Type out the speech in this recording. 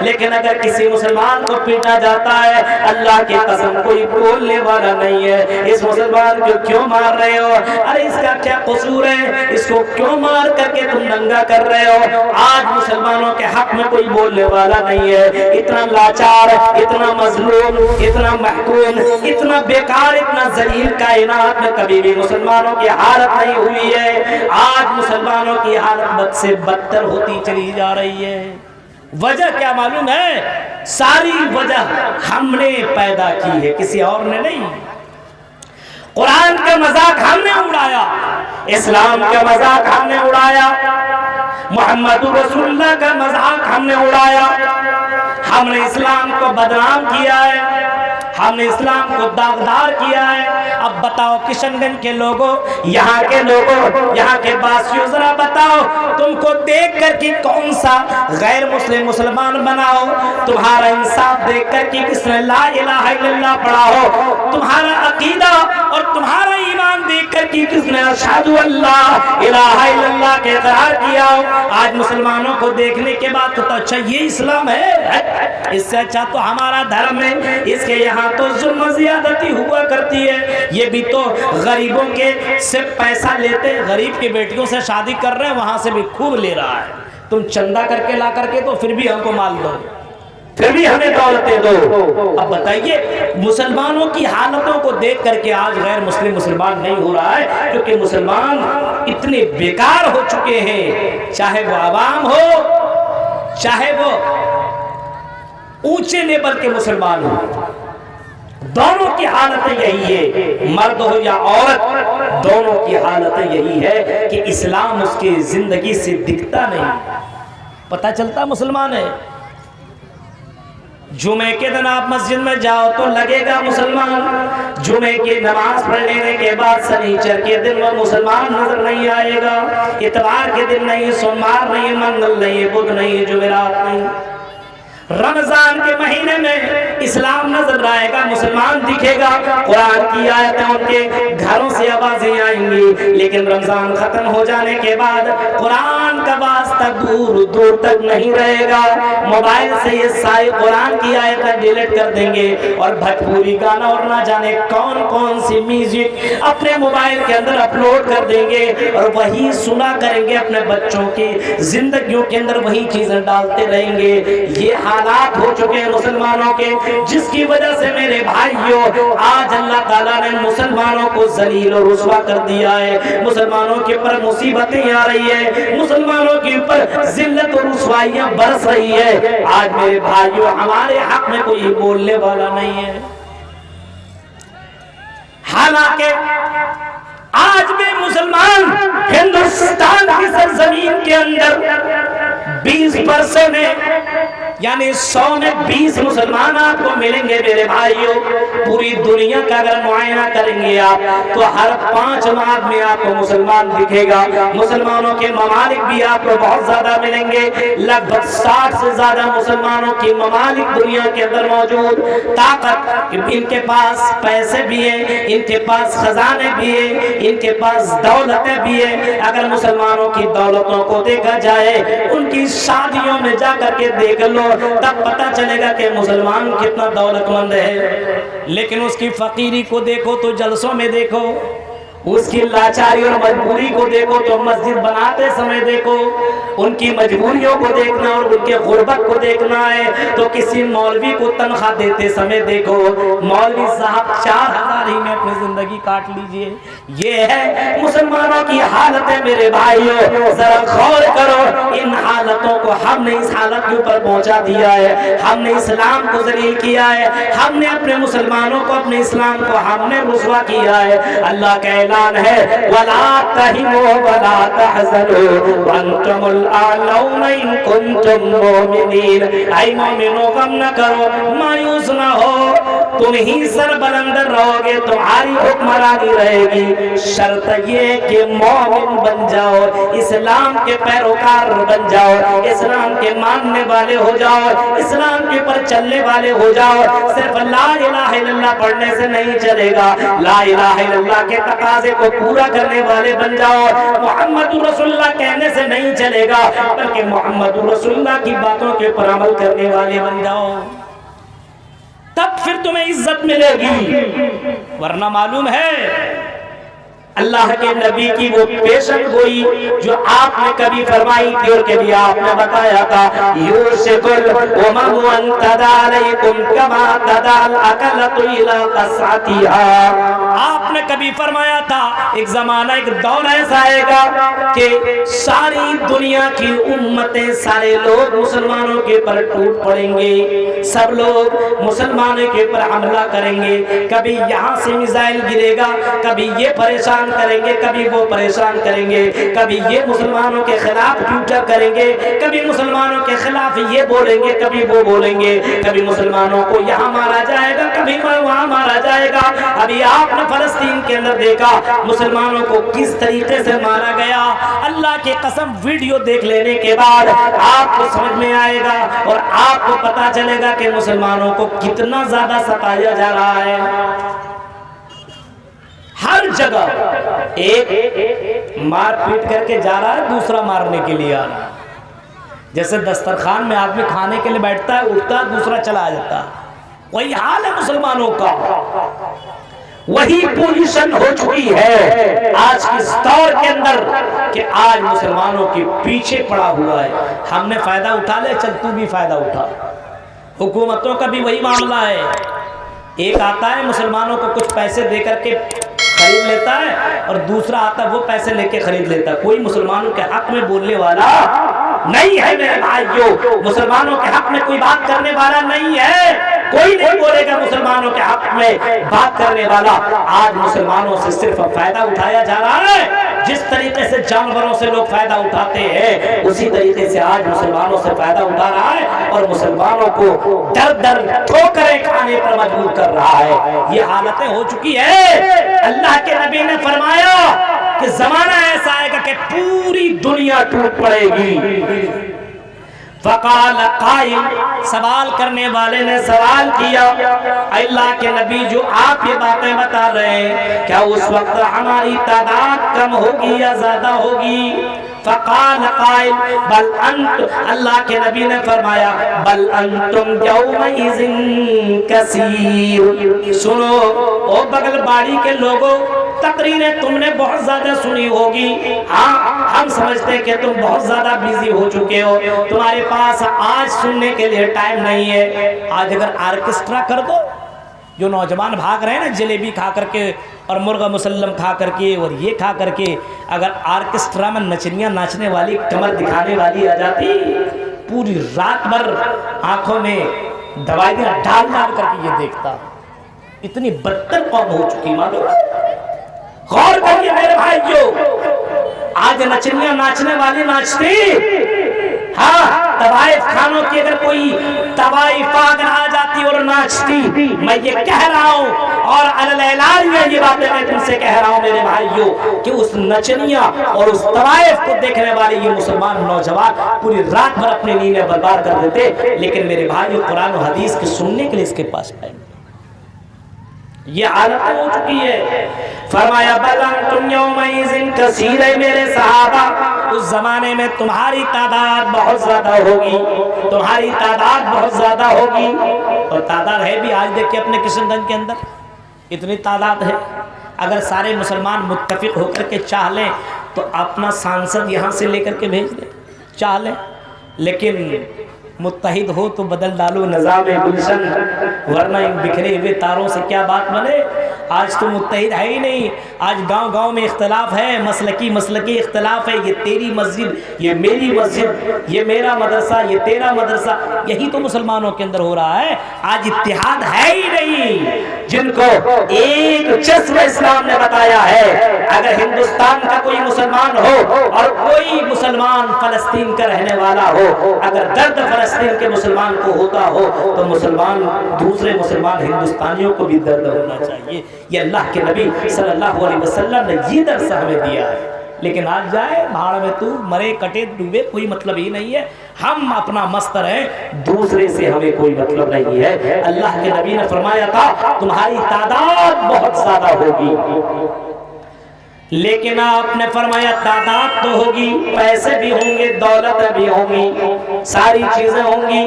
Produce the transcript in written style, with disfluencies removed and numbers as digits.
لیکن اگر کسی مسلمان کو پیٹا جاتا ہے اللہ کی قسم کوئی بولنے والا نہیں ہے اس مسلمان کو کیوں مار رہے ہو, ارے اس کا کیا قصور ہے, اس کو کیوں مار کر کے تم ننگا کر رہے ہو. آج مسلمانوں کے حق میں کوئی بولنے والا نہیں ہے. اتنا لاچار, اتنا مظلوم, اتنا محکوم, اتنا بیکار, اتنا ذلیل کائنات میں کبھی بھی مسلمانوں کی حالت نہیں ہوئی ہے. آج مسلمانوں کی حالت بد سے بدتر ہوتی چلی جا رہی ہے. وجہ کیا معلوم ہے؟ ساری وجہ ہم نے پیدا کی ہے, کسی اور نے نہیں. قرآن کا مذاق ہم نے اڑایا, اسلام کا مذاق ہم نے اڑایا, محمد رسول اللہ کا مذاق ہم نے اڑایا. ہم نے اسلام کو بدنام کیا ہے, ہم نے اسلام کو داغدار کیا ہے. اب بتاؤ کشن گنج کے لوگوں, یہاں کے لوگوں, یہاں کے باسیوں, ذرا بتاؤ تم کو دیکھ کر کہ کون سا غیر مسلم مسلمان بناؤ, تمہارا انصاف دیکھ کر کہ کس نے لا الہ الا اللہ پڑھا ہو, تمہارا عقیدہ اور تمہارا ایمان دیکھ کر کہ کس نے اشہد اللہ الہ الا اللہ کے اقرار کیا ہو. آج مسلمانوں کو دیکھنے کے بعد تو اچھا یہ اسلام ہے, اس سے اچھا تو ہمارا دھرم ہے, اس کے یہاں تو ظلم زیادتی ہوا کرتی ہے, یہ بھی تو غریبوں کے سے پیسہ لیتے, غریب کی بیٹیوں سے شادی کر رہے ہیں, وہاں سے بھی خوب لے رہا ہے. تم چندہ کر کے لا کر کے تو پھر بھی ہم کو مال دو, پھر بھی ہمیں دولتیں دو. اب بتائیے مسلمانوں کی حالتوں کو دیکھ کر کے آج غیر مسلم مسلمان نہیں ہو رہا ہے, کیونکہ مسلمان اتنے بیکار ہو چکے ہیں, چاہے وہ عوام ہو چاہے وہ اونچے لیول کے مسلمان ہو, دونوں کی حالتیں یہی ہے, مرد ہو یا عورت, دونوں کی حالتیں یہی ہے کہ اسلام اس کی زندگی سے دکھتا نہیں. پتہ چلتا مسلمان ہے. جمعے کے دن آپ مسجد میں جاؤ تو لگے گا مسلمان, جمعے کی نماز پڑھ لینے کے بعد سنیچر کے دن وہ مسلمان نظر نہیں آئے گا, اتوار کے دن نہیں, سوموار نہیں, منگل نہیں, بدھ نہیں, جمعرات نہیں. رمضان کے مہینے میں اسلام نظر آئے گا, مسلمان دکھے گا, قرآن کی آیتیں ان کے گھروں سے آوازیں آئیں گی. لیکن رمضان ختم ہو جانے کے بعد قرآن کا واسطہ دور دور تک نہیں رہے گا. موبائل سے یہ ساری قرآن کی آیتیں ڈیلیٹ کر دیں گے اور بھجپوری گانا اور نہ جانے کون کون سی میوزک اپنے موبائل کے اندر اپلوڈ کر دیں گے, اور وہی سنا کریں گے, اپنے بچوں کی زندگیوں کے اندر وہی چیزیں ڈالتے رہیں گے. یہ حالات ہو چکے ہیں مسلمانوں کے, جس کی وجہ سے میرے بھائیوں آج اللہ تعالیٰ نے مسلمانوں کو ذلیل اور رسوا کر دیا ہے. مسلمانوں کے اوپر مصیبتیں آ رہی ہے, مسلمانوں کے اوپر ذلت اور رسوائیاں برس رہی ہے. آج میرے بھائیوں ہمارے حق میں کوئی بولنے والا نہیں ہے. حالانکہ آج بھی مسلمان ہندوستان کی سرزمین کے اندر 20% ہے, یعنی 100 میں 20 مسلمان آپ کو ملیں گے میرے بھائیوں. پوری دنیا کا اگر معائنہ کریں گے آپ تو ہر 5 آدمی آپ کو مسلمان دکھے گا. مسلمانوں کے ممالک بھی آپ کو بہت زیادہ ملیں گے, لگ بھگ 60 سے زیادہ مسلمانوں کی ممالک دنیا کے اندر موجود. طاقت ان کے پاس پیسے بھی ہیں, ان کے پاس خزانے بھی ہیں, ان کے پاس دولتیں بھی ہیں. اگر مسلمانوں کی دولتوں کو دیکھا جائے, ان کی شادیوں میں جا کر کے دیکھ لو, تب پتہ چلے گا کہ مسلمان کتنا دولت مند ہے. لیکن اس کی فقیری کو دیکھو تو جلسوں میں دیکھو, اس کی لاچاری اور مجبوری کو دیکھو تو مسجد بناتے سمے دیکھو, ان کی مجبوریوں کو دیکھنا اور ان کے غربت کو دیکھنا ہے تو کسی مولوی کو تنخواہ دیتے سمے دیکھو, مولوی صاحب 4000 ہی میں اپنی زندگی کاٹ لیجئے. یہ ہے مسلمانوں کی حالتیں میرے بھائیوں, ذرا غور کرو. ان حالتوں کو ہم نے اس حالت کے اوپر پہنچا دیا ہے, ہم نے اسلام کو ذلیل کیا ہے, ہم نے اپنے مسلمانوں کو, اپنے اسلام کو ہم نے رسوا کیا ہے. اللہ کا اعلان ہے وَلَا تَهِنُوا وَلَا تَحْزَنُوا وَأَنْتُمُ الْأَعْلَوْنَ إِن كُنتُم مُّؤْمِنِينَ. اے مومنو غم نہ کرو, مایوس نہ ہو, تم ہی سر بلند رہو گے، تمہاری حکمرانی رہے گی، شرط یہ کہ مومن بن جاؤ، اسلام کے پیروکار بن جاؤ، اسلام کے ماننے والے ہو جاؤ، اسلام کے پر چلنے والے ہو جاؤ۔ صرف لا الہ الا اللہ پڑھنے سے نہیں چلے گا، لا الہ الا اللہ کے تقاضے کو پورا کرنے والے بن جاؤ، محمد رسول اللہ کہنے سے نہیں چلے گا، بلکہ محمد رسول اللہ کی باتوں کے پر عمل کرنے والے بن جاؤ، تب پھر تمہیں عزت ملے گی۔ ورنہ معلوم ہے اللہ کے نبی کی وہ پیشن گوئی جو آپ نے کبھی فرمائی تھی اور کبھی آپ نے بتایا تھا، یوشک الامم ان تدع علیکم کما تدع الاکلۃ الی قصعتها۔ آپ نے کبھی فرمایا تھا ایک زمانہ، ایک دور ایسا آئے گا کہ ساری دنیا کی امتیں، سارے لوگ مسلمانوں کے پر ٹوٹ پڑیں گے، سب لوگ مسلمانوں کے پر حملہ کریں گے، کبھی یہاں سے میزائل گرے گا، کبھی یہ پریشان کریں گے، کبھی وہ پریشان کریں گے، کبھی یہ مسلمانوں کے خلاف جھوٹا کریں گے، کبھی مسلمانوں کے خلاف یہ بولیں گے، کبھی وہ بولیں گے، کبھی مسلمانوں کو یہاں مارا جائے گا، کبھی وہاں مارا جائے گا۔ ابھی آپ نے فلسطین کے اندر دیکھا مسلمانوں کو کس طریقے سے مارا گیا، اللہ کی قسم ویڈیو دیکھ لینے کے بعد آپ کو سمجھ میں آئے گا اور آپ کو پتا چلے گا کہ مسلمانوں کو کتنا زیادہ ستایا جا رہا ہے۔ ہر جگہ ایک مار پیٹ کر کے جا رہا ہے، دوسرا مارنے کے لیے آ رہا ہے۔ جیسے دسترخوان میں آدمی کھانے کے لیے بیٹھتا ہے، اٹھتا ہے، دوسرا چلا جاتا ہے، وہی حال ہے مسلمانوں کا، وہی پوزیشن ہو چکی ہے آج کے اس دور کے اندر کہ آج مسلمانوں کے پیچھے پڑا ہوا ہے۔ ہم نے فائدہ اٹھا لے، چل تو بھی فائدہ اٹھا۔ حکومتوں کا بھی وہی معاملہ ہے، ایک آتا ہے مسلمانوں کو کچھ پیسے دے کر کے خرید لیتا ہے اور دوسرا آتا ہے وہ پیسے لے کے خرید لیتا ہے، کوئی مسلمانوں کے حق میں بولنے والا نہیں ہے میرے بھائیو، مسلمانوں کے حق میں کوئی بات کرنے والا نہیں ہے، کوئی نہیں بولے گا مسلمانوں کے حق میں بات کرنے والا۔ آج مسلمانوں سے صرف فائدہ اٹھایا جا رہا ہے، جس طریقے سے جانوروں سے لوگ فائدہ اٹھاتے ہیں اسی طریقے سے آج مسلمانوں سے فائدہ اٹھا رہا ہے اور مسلمانوں کو در در ٹھوکریں کھانے پر مجبور کر رہا ہے۔ یہ حالتیں ہو چکی ہے۔ اللہ کے نبی نے فرمایا کہ زمانہ ایسا آئے گا کہ پوری دنیا ٹوٹ پڑے گی۔ فقال قائل، سوال کرنے والے نے سوال کیا، اللہ کے نبی جو آپ یہ باتیں بتا رہے ہیں کیا اس وقت ہماری تعداد کم ہوگی یا زیادہ ہوگی؟ فقال قائل بل انت، اللہ کے نبی نے فرمایا بل انتم یومئذ کثیر۔ سنو او بغل باڑی کے لوگوں، تقریریں تم نے بہت زیادہ سنی ہوگی، ہاں ہم سمجھتے کہ تم بہت زیادہ بیزی ہو چکے ہو، تمہارے پاس آج سننے کے لیے ٹائم نہیں ہے۔ آج اگر آرکسٹرا کر دو، جو نوجوان بھاگ رہے ہیں نا جلیبی کھا کر کے اور مرغا مسلم کھا کر کے اور یہ کھا کر کے، اگر آرکسٹرا میں نچنیاں ناچنے والی، کمر دکھانے والی آ جاتی، پوری رات بھر آنکھوں میں دوائیاں ڈال ڈال کر کے یہ دیکھتا۔ اتنی بدتر قوم ہو چکی معلوم ہے۔ غور کریے میرے بھائیو، آج نچنیاں ناچنے والی ناچتی، ہاں طوائف خانوں کی اگر کوئی طوائف اگر آ جاتی اور ناچتی، میں یہ کہہ رہا ہوں اور اعلان یہ باتیں میں تم سے کہہ رہا ہوں میرے بھائیو کہ اس نچنیاں اور اس طوائف کو دیکھنے والے یہ مسلمان نوجوان پوری رات بھر اپنی نیندیں برباد کر دیتے، لیکن میرے بھائیو قرآن و حدیث کے سننے کے لیے اس کے پاس ٹائم، یہ حالت ہو چکی ہے۔ فرمایا بل انتم یومئذ کثیر، میرے صحابہ اس زمانے میں تمہاری تعداد بہت زیادہ ہوگی، تمہاری تعداد بہت زیادہ ہوگی، اور تعداد ہے بھی آج دیکھ کے اپنے کشن گنج کے اندر اتنی تعداد ہے۔ اگر سارے مسلمان متفق ہو کر کے چاہ لیں تو اپنا سانسد یہاں سے لے کر کے بھیج دیں، چاہ لیں، لیکن متحد ہو تو بدل ڈالو نظام گلشن، ورنہ ان بکھرے ہوئے تاروں سے کیا بات بنے۔ آج تو متحد ہے ہی نہیں، آج گاؤں گاؤں میں اختلاف ہے، مسلکی اختلاف ہے، یہ تیری مسجد، یہ میری مسجد، یہ میرا مدرسہ، یہ تیرا مدرسہ، یہی تو مسلمانوں کے اندر ہو رہا ہے۔ آج اتحاد ہے ہی نہیں، جن کو ایک جذبہ اسلام نے بتایا ہے۔ اگر ہندوستان کا کوئی مسلمان ہو اور کوئی مسلمان فلسطین کا رہنے والا ہو، اگر درد فلسطین فلسطین کے مسلمان کو ہوتا ہو تو مسلمان دوسرے مسلمان ہندوستانیوں کو بھی درد ہونا چاہیے. یہ اللہ کے نبی صلی اللہ علیہ وسلم نے یہ درس ہمیں دیا ہے. لیکن آج جائے بھاڑ میں تو مرے کٹے ڈوبے کوئی مطلب ہی نہیں ہے. ہم اپنا مست رہیں, دوسرے سے ہمیں کوئی مطلب نہیں ہے. اللہ کے نبی نے فرمایا تھا تمہاری تعداد بہت زیادہ ہوگی, لیکن آپ نے فرمایا تعداد تو ہوگی, پیسے بھی ہوں گے, دولت بھی ہوں گی, ساری چیزیں ہوں گی,